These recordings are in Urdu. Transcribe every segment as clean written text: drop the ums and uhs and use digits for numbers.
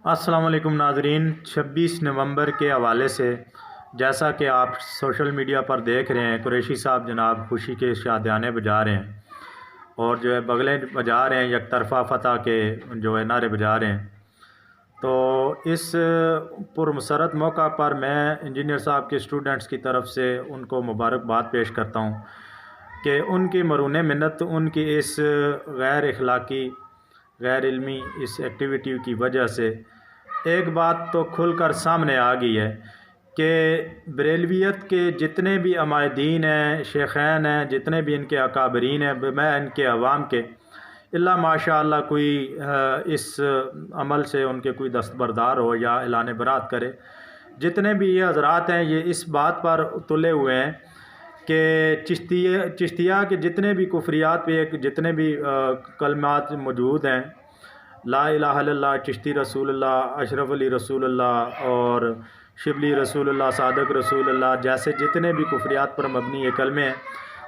السلام علیکم ناظرین، 26 نومبر کے حوالے سے جیسا کہ آپ سوشل میڈیا پر دیکھ رہے ہیں، قریشی صاحب جناب خوشی کے شادیانے بجا رہے ہیں اور جو ہے بغلیں بجا رہے ہیں، یک طرفہ فتح کے جو ہے نعرے بجا رہے ہیں۔ تو اس پرمسرت موقع پر میں انجینئر صاحب کے اسٹوڈنٹس کی طرف سے ان کو مبارکباد پیش کرتا ہوں کہ ان کی مرہون منت، ان کی اس غیر اخلاقی غیر علمی اس ایکٹیویٹی کی وجہ سے ایک بات تو کھل کر سامنے آ گئی ہے کہ بریلویت کے جتنے بھی عمائدین ہیں، شیخین ہیں، جتنے بھی ان کے اکابرین ہیں، میں ان کے عوام کے اللہ ماشاء اللہ کوئی اس عمل سے ان کے کوئی دستبردار ہو یا اعلان برات کرے، جتنے بھی یہ حضرات ہیں یہ اس بات پر تلے ہوئے ہیں کہ چشتیہ کے جتنے بھی کفریات پہ جتنے بھی کلمات موجود ہیں، لا الہ الا اللہ، چشتی رسول اللہ، اشرف علی رسول اللہ اور شبلی رسول اللہ، صادق رسول اللہ جیسے جتنے بھی کفریات پر مبنی یہ کلمے ہیں،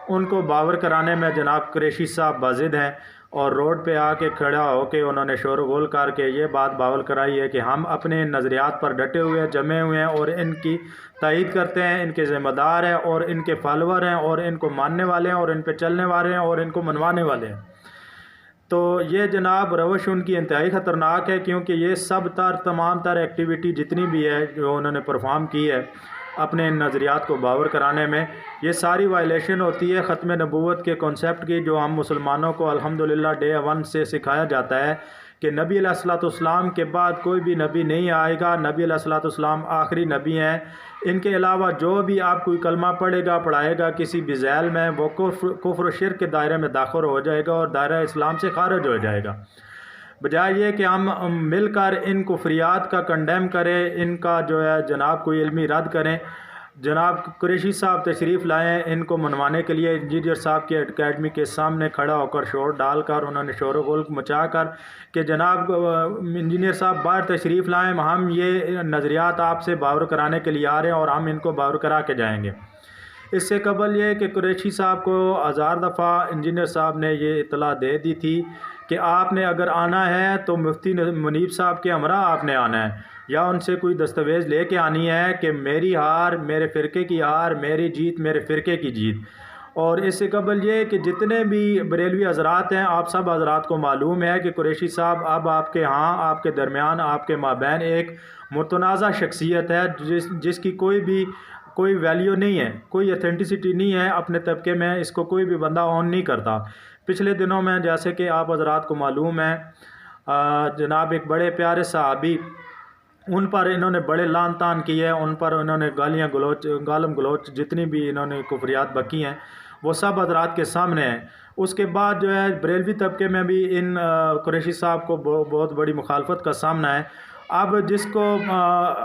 ان کو باور کرانے میں جناب قریشی صاحب بازد ہیں اور روڈ پہ آ کے کھڑا ہو کے انہوں نے شور و غول کر کے یہ بات باور کرائی ہے کہ ہم اپنے نظریات پر ڈٹے ہوئے ہیں، جمے ہوئے ہیں اور ان کی تائید کرتے ہیں، ان کے ذمہ دار ہیں اور ان کے فالوور ہیں اور ان کو ماننے والے ہیں اور ان پہ چلنے والے ہیں اور ان کو منوانے والے ہیں۔ تو یہ جناب روش ان کی انتہائی خطرناک ہے، کیونکہ یہ تمام تر ایکٹیویٹی جتنی بھی ہے جو انہوں نے پرفارم کی ہے اپنے نظریات کو باور کرانے میں، یہ ساری وائلیشن ہوتی ہے ختم نبوت کے کانسیپٹ کی، جو ہم مسلمانوں کو الحمدللہ ڈے 1 سے سکھایا جاتا ہے کہ نبی علیہ الصلوۃ والسلام کے بعد کوئی بھی نبی نہیں آئے گا، نبی علیہ الصلوۃ والسلام آخری نبی ہیں۔ ان کے علاوہ جو بھی آپ کوئی کلمہ پڑھائے گا کسی بھی ذیل میں، وہ کفر و شرک کے دائرے میں داخل ہو جائے گا اور دائرہ اسلام سے خارج ہو جائے گا۔ بجائے یہ کہ ہم مل کر ان کفریات کا کنڈیم کریں، ان کا جو ہے جناب کوئی علمی رد کریں، جناب قریشی صاحب تشریف لائیں ان کو منوانے کے لیے، انجینئر صاحب کے اکیڈمی کے سامنے کھڑا ہو کر شور ڈال کر انہوں نے شور و غل مچا کر کہ جناب انجینئر صاحب باہر تشریف لائیں، ہم یہ نظریات آپ سے باور کرانے کے لیے آ رہے ہیں اور ہم ان کو باور کرا کے جائیں گے۔ اس سے قبل یہ کہ قریشی صاحب کو 1000 دفعہ انجینئر صاحب نے یہ اطلاع دے دی تھی کہ آپ نے اگر آنا ہے تو مفتی منیب صاحب کے ہمراہ آپ نے آنا ہے، یا ان سے کوئی دستاویز لے کے آنی ہے کہ میری ہار میرے فرقے کی ہار، میری جیت میرے فرقے کی جیت۔ اور اس سے قبل یہ کہ جتنے بھی بریلوی حضرات ہیں، آپ سب حضرات کو معلوم ہے کہ قریشی صاحب اب آپ کے آپ کے درمیان، آپ کے مابین ایک متنازع شخصیت ہے جس کی کوئی ویلیو نہیں ہے، کوئی ایتھینٹسٹی نہیں ہے اپنے طبقے میں، اس کو کوئی بھی بندہ آن نہیں کرتا۔ پچھلے دنوں میں جیسے کہ آپ حضرات کو معلوم ہے جناب ایک بڑے پیارے صحابی، ان پر انہوں نے بڑے لعن طعن کی ہے، ان پر انہوں نے گالم گلوچ جتنی بھی انہوں نے کفریات بکی ہیں وہ سب حضرات کے سامنے ہیں۔ اس کے بعد جو ہے بریلوی طبقے میں بھی ان قریشی صاحب کو بہت بڑی مخالفت کا سامنا ہے۔ اب جس کو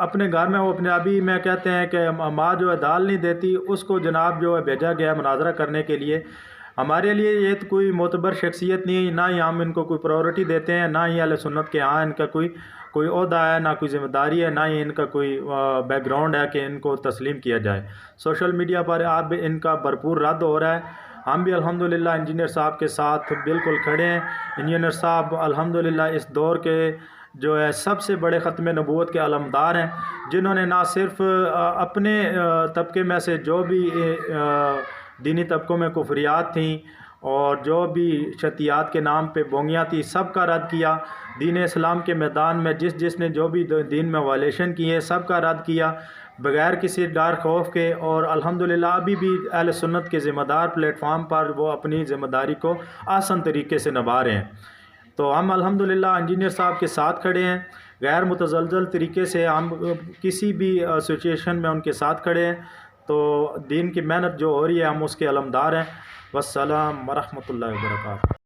اپنے گھر میں وہ اپنے ابھی میں کہتے ہیں کہ ماں جو ہے دال نہیں دیتی، اس کو جناب جو ہے بھیجا گیا ہے مناظرہ کرنے کے لیے۔ ہمارے لیے یہ تو کوئی معتبر شخصیت نہیں ہے، نہ ہی ہم ان کو کوئی پرائورٹی دیتے ہیں، نہ ہی اہل سنت کے ان کا کوئی عہدہ ہے، نہ کوئی ذمہ داری ہے، نہ ہی ان کا کوئی بیک گراؤنڈ ہے کہ ان کو تسلیم کیا جائے۔ سوشل میڈیا پر اب ان کا بھرپور رد ہو رہا ہے۔ ہم بھی الحمدللہ انجینئر صاحب کے ساتھ بالکل کھڑے ہیں۔ انجینئر صاحب الحمدللہ اس دور کے جو ہے سب سے بڑے ختم نبوت کے علمدار ہیں، جنہوں نے نہ صرف اپنے طبقے میں سے جو بھی دینی طبقوں میں کفریات تھیں اور جو بھی شتیات کے نام پہ بونگیاں تھیں، سب کا رد کیا۔ دین اسلام کے میدان میں جس نے جو بھی دین میں وائلیشن کی ہے سب کا رد کیا بغیر کسی ڈر خوف کے، اور الحمدللہ ابھی بھی اہل سنت کے ذمہ دار پلیٹ فارم پر وہ اپنی ذمہ داری کو آسان طریقے سے نبھا رہے ہیں۔ تو ہم الحمدللہ انجینئر صاحب کے ساتھ کھڑے ہیں، غیر متزلزل طریقے سے ہم کسی بھی سچویشن میں ان کے ساتھ کھڑے ہیں۔ تو دین کی محنت جو ہو رہی ہے ہم اس کے علمدار ہیں۔ والسلام ورحمۃ اللہ وبرکاتہ۔